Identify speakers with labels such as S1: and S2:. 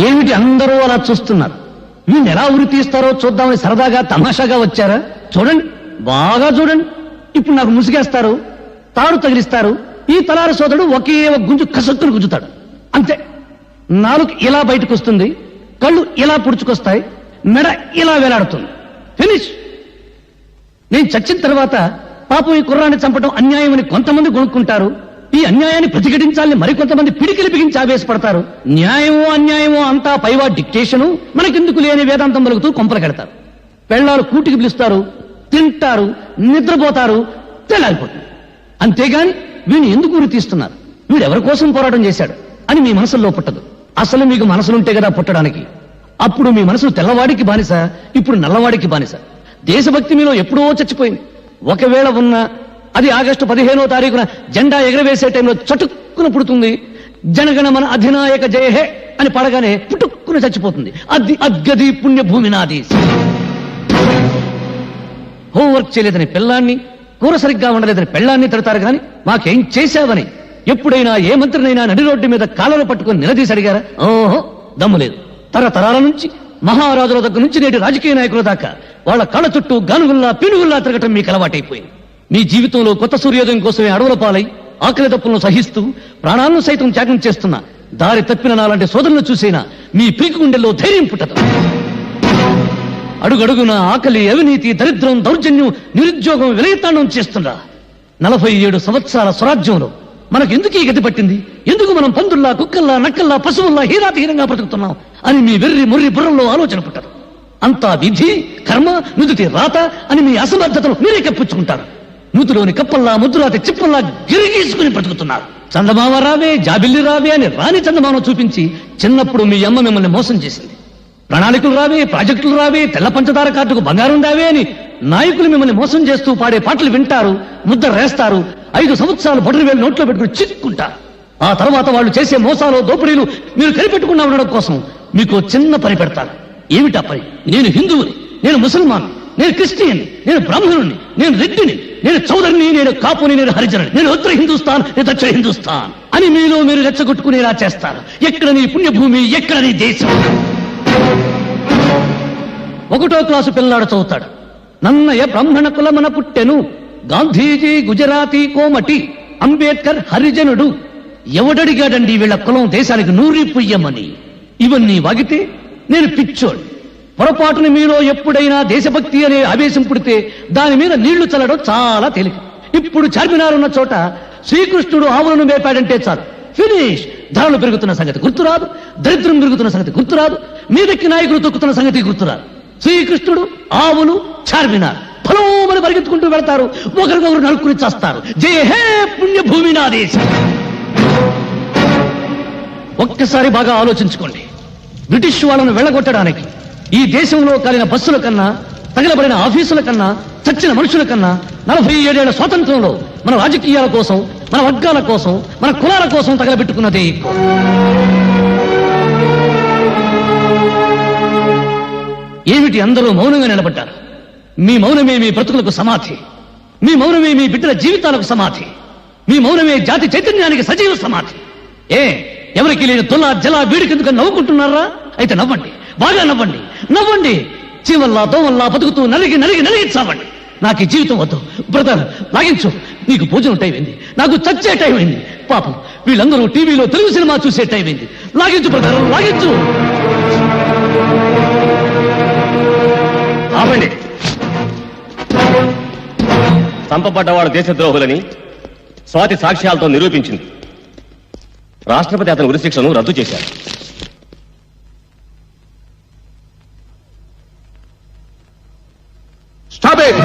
S1: ఏమిటి అందరూ అలా చూస్తున్నారు? వీళ్ళు ఎలా ఉరి తీస్తారో చూద్దామని సరదాగా తమాషాగా వచ్చారా? చూడండి, బాగా చూడండి. ఇప్పుడు నాకు ముసిగేస్తారు, తాడు తగిలిస్తారు. ఈ తలారి సోదరుడు ఒకే ఒక గుంజు కసక్కును గుంజుతాడు, అంతే. నాలుగు ఇలా బయటకు వస్తుంది, కళ్ళు ఇలా పుడుచుకొస్తాయి, మెడ ఇలా వేలాడుతుంది. ఫినిష్. నేను చచ్చిన తర్వాత పాపం ఈ కుర్రాన్ని చంపడం అన్యాయమని కొంతమంది కొనుక్కుంటారు. ఈ అన్యాయాన్ని ప్రతిఘటించాలని మరికొంతమంది పిడికిలి బిగించి ఆవేశపడతారు. న్యాయమో అన్యాయమో అంతా పైవా డిక్టేషను, మనకెందుకు లేని వేదాంతం పలుకుతూ కొంపలు కడతారు. పెళ్ళాలు కూటికి పిలుస్తారు, తింటారు, నిద్రపోతారు, తెల్లారిపోతుంది. అంతేగాని వీడిని ఎందుకు ఉరి తీస్తున్నారు, వీడెవరి కోసం పోరాటం చేశాడు అని మీ మనసులో పుట్టదు. అసలు మీకు మనసులుంటే కదా పుట్టడానికి. అప్పుడు మీ మనసు తెల్లవాడికి బానిస, ఇప్పుడు నల్లవాడికి బానిస. దేశభక్తి మీలో ఎప్పుడో చచ్చిపోయింది. ఒకవేళ ఉన్న అది ఆగస్టు 15వ తారీఖున జెండా ఎగరవేసే టైంలో చటుక్కున పుడుతుంది. జనగణమన అధినాయక జయ హే అని పడగానే పుట్టుక్కున చచ్చిపోతుంది. అది అద్గది పుణ్యభూమి నాది. హోంవర్క్ చేయలేదని పిల్లాన్ని, కూర సరిగ్గా ఉండలేదని పెళ్ళాన్ని తిడతారు కానీ మాకేం చేశావని ఎప్పుడైనా ఏ మంత్రినైనా నడి రోడ్డు మీద కాళ్ళను పట్టుకుని నిలదీసి అడిగారా? ఓహో, దమ్ము లేదు. తరతరాల నుంచి మహారాజుల దగ్గర నుంచి నేటి రాజకీయ నాయకుల దాకా వాళ్ళ కళ్ళ చుట్టూ గానుగుల్లా పినుగుల్లా తిరగటం మీకు అలవాటైపోయింది. మీ జీవితంలో కొత్త సూర్యోదయం కోసమే అడవుల పాలై ఆకలి తప్పులను సహిస్తూ ప్రాణాలను సైతం త్యాగం చేస్తున్న దారి తప్పిన నాలాంటి సోదరులను చూసైనా మీ పీకు గుండెల్లో ధైర్యం పుట్టదు. అడుగడుగున ఆకలి, అవినీతి, దరిద్రం, దౌర్జన్యం, నిరుద్యోగం విలయతాండం చేస్తున్నా 47 సంవత్సరాల స్వరాజ్యంలో మనకెందుకు ఈ గతి పట్టింది? ఎందుకు మనం పందుల్లా, కుక్కల్లా, నక్కల్లా, పశువుల్లా హీనాతిహీనంగా బ్రతుకుతున్నాం అని మీ వెర్రి ముర్రి బుర్రంలో ఆలోచన పుట్టదు. అంతా విధి, కర్మ, నుదుటి రాత అని మీ అసమర్థతను మీరే కప్పించుకుంటారు. నూతులోని కప్పల్లా, ముద్దురాతి చిప్పల్లా గిరిగీసుకుని బ్రతుకుతున్నారు. చందమామ రావే, జాబిల్లి రావే అని రాని చందమామ చూపించి చిన్నప్పుడు మీ అమ్మ మిమ్మల్ని మోసం చేసింది. ప్రణాళికలు రావే, ప్రాజెక్టులు రావే, తెల్ల పంచదార కార్డుకు బంగారం రావే అని నాయకులు మిమ్మల్ని మోసం చేస్తూ పాడే పాటలు వింటారు, ముద్ర రేస్తారు. 5 సంవత్సరాలు బొడ్డు వేలు నోట్లో పెట్టుకుని చిక్కుంటారు. ఆ తర్వాత వాళ్ళు చేసే మోసాలు, దోపిడీలు మీరు కనిపెట్టకుండా ఉండడం కోసం మీకు చిన్న పని పెడతారు. ఏమిటా పని? నేను హిందువుని, నేను ముసల్మాన్, నేను క్రిస్టియన్, నేను బ్రాహ్మణుని, నేను రెడ్డిని, నేను చౌదరిని, నేను కాపుని, నేను హరిజనుని, నేను ఉత్తర హిందుస్థాన్, నేను దక్షిణ హిందుస్థాన్ అని మీలో మీరు రెచ్చగొట్టుకునేలా చేస్తారు. ఎక్కడ నీ పుణ్యభూమి, ఎక్కడ నీ దేశం? 1వ క్లాసు పిల్లాడు చదువుతాడు. నన్నయ బ్రాహ్మణ కులమన పుట్టెను, గాంధీజీ గుజరాతీ కోమటి, అంబేద్కర్ హరిజనుడు. ఎవడడిగాడండి వీళ్ళ కులం దేశానికి నూరి పుయ్యమని? ఇవన్నీ వాగితే నేను పిచ్చోడు. పొరపాటుని మీలో ఎప్పుడైనా దేశభక్తి అనే ఆవేశం పుడితే దాని మీద నీళ్లు చల్లడం చాలా తేలిక. ఇప్పుడు చార్మినార్ ఉన్న చోట శ్రీకృష్ణుడు ఆవులను మేపాడంటే చాలు, ఫినిష్. ధరలు పెరుగుతున్న సంగతి గుర్తురాదు, దరిద్రం పెరుగుతున్న సంగతి గుర్తురాదు, మీదకి నాయకులు తొక్కుతున్న సంగతి గుర్తురాదు. శ్రీకృష్ణుడు, ఆవులు, చార్మినార్ ఫలోమని పరిగెత్తుకుంటూ వెళ్తారు, ఒకరికొకరు నరుక్కుని చేస్తారు. జయ హే పుణ్యభూమి నా దేశం. ఒక్కసారి బాగా ఆలోచించుకోండి. బ్రిటిష్ వాళ్ళను వెళ్ళగొట్టడానికి ఈ దేశంలో కాలిన బస్సుల కన్నా, తగలబడిన ఆఫీసుల కన్నా, చచ్చిన మనుషుల కన్నా 47 ఏళ్ల స్వాతంత్రంలో మన రాజకీయాల కోసం, మన వర్గాల కోసం, మన కులాల కోసం తగలబెట్టుకున్నదే ఎక్కువ. ఏమిటి అందరూ మౌనంగా నిలబడ్డారు? మీ మౌనమే మీ బ్రతుకులకు సమాధి, మీ మౌనమే మీ బిడ్డల జీవితాలకు సమాధి, మీ మౌనమే జాతి చైతన్యానికి సజీవ సమాధి. ఎవరికి లేని తొల జల వీడికెందుకు నవ్వుకుంటున్నారా? అయితే నవ్వండి, బాగా నవ్వండి, నవ్వండి. చీమల్లా దోమల్లా బతుకుతూ నలిగి నలిగి నలిగి చావండి. నాకు ఈ జీవితం వద్దు. బ్రదర్ లాగించు, నీకు భోజనం టైం అయింది, నాకు చచ్చే టైం అయింది. పాపం వీళ్ళందరూ టీవీలో తెలుగు సినిమా చూసే టైం అయింది. లాగించు బ్రదర్, లాగించు. ఆపండి.
S2: చంపబడ్డవాడు దేశద్రోహులని స్వాతి సాక్ష్యాలతో నిరూపించింది. రాష్ట్రపతి అతని ఉరిశిక్షను రద్దు చేశారు.
S3: Stop it!